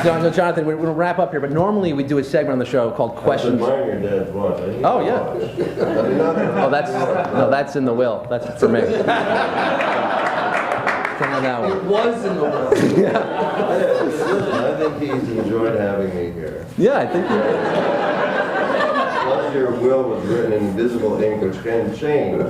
So Jonathan, we're going to wrap up here, but normally we do a segment on the show called Questions. Admiring your dad's watch. Oh, yeah. Oh, that's in the will. That's for me. Can't have that one. It was in the will. Listen, I think he's enjoyed having me here. Yeah, I think Plus your will was written in invisible ink, which can change.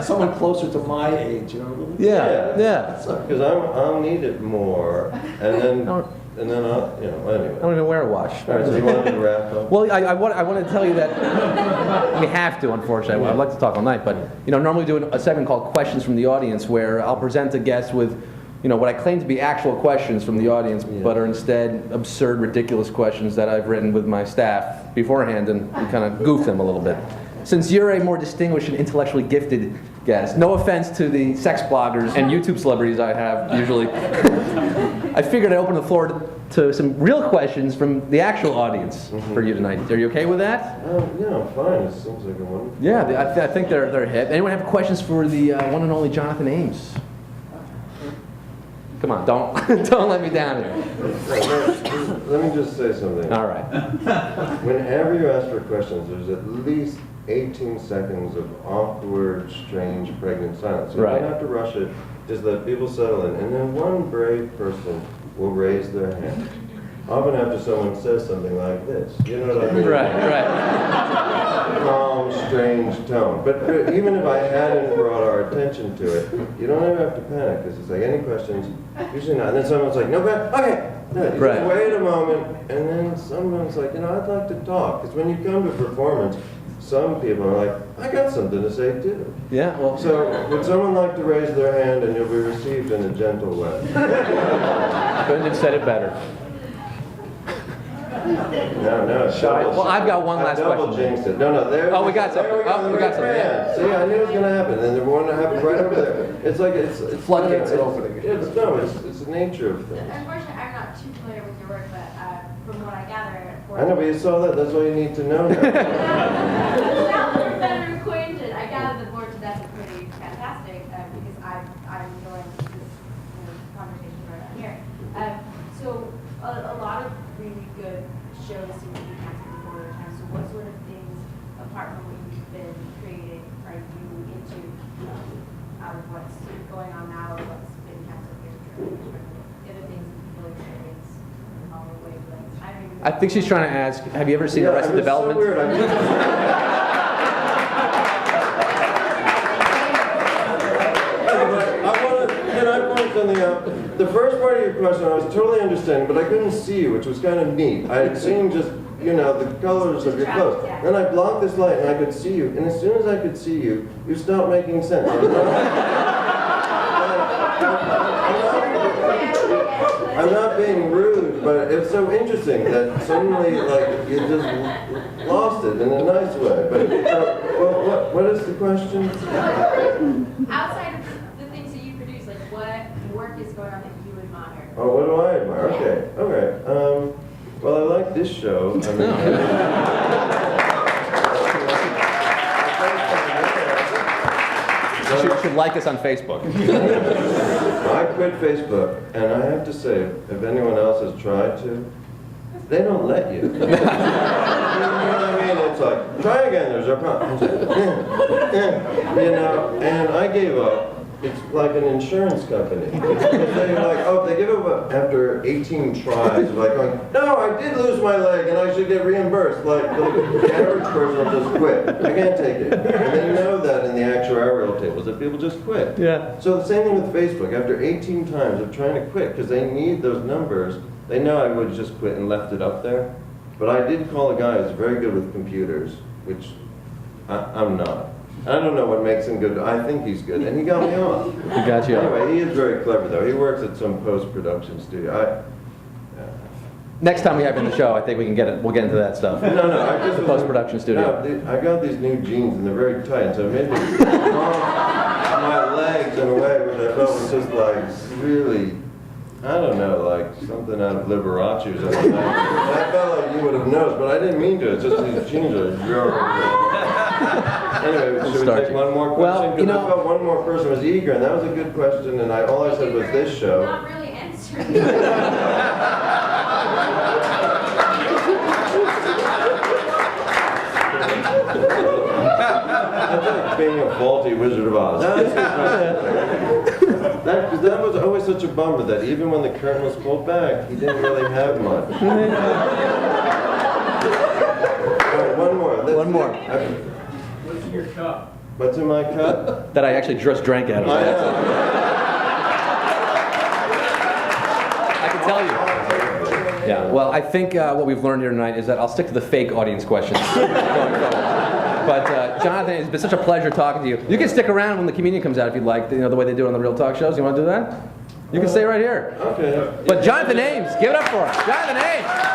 Someone closer to my age, you know. Yeah. Because I'll need it more, and then I'll, anyway. I don't even wear a watch. All right, so you wanted to wrap up? Well, I want to tell you that we have to, unfortunately. I'd like to talk all night, but normally we do a segment called Questions from the Audience, where I'll present a guest with what I claim to be actual questions from the audience, but are instead absurd, ridiculous questions that I've written with my staff beforehand and kind of goof them a little bit. Since you're a more distinguished and intellectually gifted guest, no offense to the sex bloggers and YouTube celebrities I have usually, I figured I'd open the floor to some real questions from the actual audience for you tonight. Are you okay with that? Yeah, fine. It seems like a wonderful. Yeah, I think they're hip. Anyone have questions for the one and only Jonathan Ames? Come on, don't let me down here. Let me just say something. All right. Whenever you ask for questions, there's at least 18 seconds of awkward, strange, pregnant silence. So you don't have to rush it. Just let people settle in. And then one brave person will raise their hand. Often after someone says something like this. You know what I mean? Right. Calm, strange tone. But even if I hadn't brought our attention to it, you don't ever have to panic, because it's like, any questions? Usually not. And then someone's like, no, but okay. No, you just wait a moment, and then someone's like, I'd like to talk. Because when you come to performance, some people are like, I got something to say too. Yeah, well. So would someone like to raise their hand, and you'll be received in a gentle way? Couldn't have said it better. No. Well, I've got one last question. Jinxed it. No, there. Oh, we got something. We got something. Yeah. See, I knew it was going to happen, and the one that happened right over there. It's like it's floodgates are opening. It's the nature of things. Unfortunately, I'm not too familiar with your work, but from what I gather, I know, but you saw that. That's all you need to know now. now we're better acquainted. I gather the board to death is pretty fantastic because I'm enjoying this conversation right on here. So a lot of really good shows seem to be canceled before their time. So what sort of things, apart from what you've been creating, are you into out of what's going on now or what's been canceled here? The other things that people experience all the wavelengths. I think she's trying to ask, have you ever seen Arrested Development? So weird. Can I point something out? The first part of your question I was totally understanding, but I couldn't see you, which was kind of neat. I had seen just, the colors of your clothes. Then I blocked this light and I could see you. And as soon as I could see you, you stopped making sense. I'm not being rude, but it's so interesting that suddenly, you just lost it in a nice way. But what is the question? Outside of the things that you produce, what work is going on that you admire? Oh, what do I admire? Okay. Well, I like this show. You should like us on Facebook. I quit Facebook, and I have to say, if anyone else has tried to, they don't let you. You know what I mean? It's like, try again, there's a problem. And I gave up. It's like an insurance company. If they give up after 18 tries, going, no, I did lose my leg and I should get reimbursed. The average person will just quit. I can't take it. And they know that in the actuarial tables, that people just quit. Yeah. So the same thing with Facebook. After 18 times of trying to quit, because they need those numbers, they know I would just quit and left it up there. But I did call a guy who's very good with computers, which I'm not. I don't know what makes him good. I think he's good, and he got me on. He got you on. Anyway, he is very clever, though. He works at some post-production studio. Next time we have him in the show, I think we can get it. We'll get into that stuff. No. I just post-production studio. No, I got these new jeans, and they're very tight, so it made me my legs in a way which I felt was just really, I don't know, like something out of Liberace or something. I felt like you would have noticed, but I didn't mean to. It's just these jeans are. Anyway, should we take one more question? Because I felt one more person was eager, and that was a good question, and all I said was this show. Not really answering That's like being a faulty Wizard of Oz. That was always such a bummer that even when the curtain was pulled back, he didn't really have much. All right, one more. One more. What's in your cup? What's in my cup? That I actually just drank out of. I I can tell you. Yeah. Well, I think what we've learned here tonight is that I'll stick to the fake audience questions. But Jonathan, it's been such a pleasure talking to you. You can stick around when the comedian comes out if you'd like. You know the way they do it on the Real Talk shows. You want to do that? You can stay right here. Okay. But Jonathan Ames, give it up for him. Jonathan Ames.